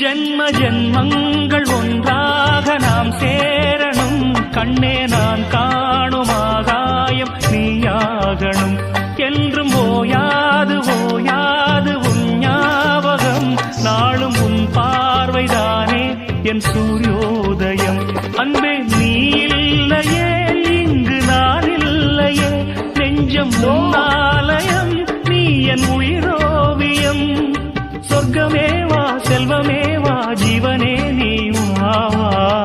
ஜென்ம ஜென்மங்கள் ஒன்றாக நாம் சேரணும். கண்ணே நான் காணும் ஆகாயம் நீயாகணும். என்றும் ஓயாது ஓயாது உன் ஞாபகம். நாளும் உன் பார்வைதானே என் சூரியோதயம். அன்பே நீ இல்லையே இங்கு நான் இல்லையே. நெஞ்சம் ஆலயம் நீ என் உயிரோவியம். சொர்க்கமேவா செல்வமேவா ஜீவனே நீ வா வா.